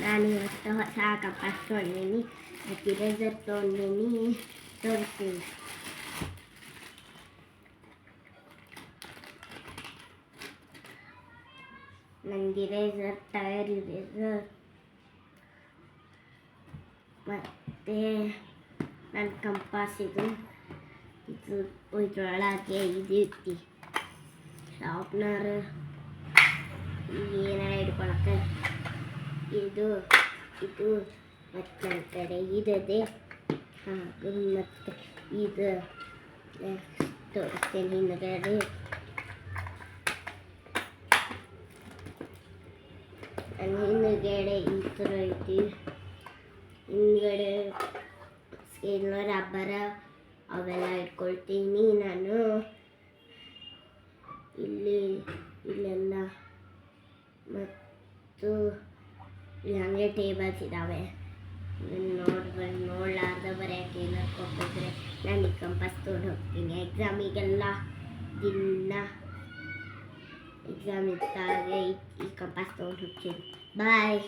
ನಾನು ಇವತ್ತು ಹೊಸ ಕಂಪಾಸ್ ತೊಗೊಂಡೀನಿ ಮತ್ತು ಇರೇಸರ್ ತೊಗೊಂಡೀನಿ ತೋರಿಸ್ತೀನಿ. ನನಗೆ ಇರೇಸರ್ ಟೈರ್ ಇರೇಸರ್ ಮತ್ತು ನನ್ನ ಕಂಪಾಸ್ ಇದು ಇದ್ರೊಳಗೆ ಇದು ಇರ್ತಿ ಶಾರ್ಪ್ನರ್ ಏನಾರ ಹಿಡ್ಕೊಳಕ್ಕೆ ಇದು ಮತ್ತು ನನ್ನ ಕಡೆ ಇದೆ ಹಾಗೂ ಮತ್ತು ಇದು ತೋರಿಸ್ತೇನೆ ಹಿಂದ್ಗಡೆ. ನನ್ನ ಹಿಂದ್ಗಡೆ ಈ ಥರ ಐತಿ. ಹಿಂದ್ಗಡೆ ಸ್ಕೇಲ್ ರಬ್ಬರ ಅವೆಲ್ಲ ಇಟ್ಕೊಳ್ತೀನಿ ನಾನು. ಇಲ್ಲೆಲ್ಲ ಮತ್ತು ಇಲ್ಲಿ ಹಂಗೆ ಟೇಬಲ್ಸ್ ಇದ್ದಾವೆ. ನೋಡಲಾರ್ದ ಬರೆಯೋಕ್ಕೆ ಏನಾರು ಕೊಟ್ಟಿದ್ರೆ ನಾನು ಈ ಕಂಪಾಸ್ ತೊಗೊಂಡು ಹೋಗ್ತೀನಿ ಎಕ್ಸಾಮಿಗೆಲ್ಲ. ದಿನ ಎಕ್ಸಾಮ್ ಇದ್ದಾಗ ಈ ಕಂಪಾಸ್ ತೊಗೊಂಡು ಹೋಗ್ತೀನಿ. ಬಾಯ್.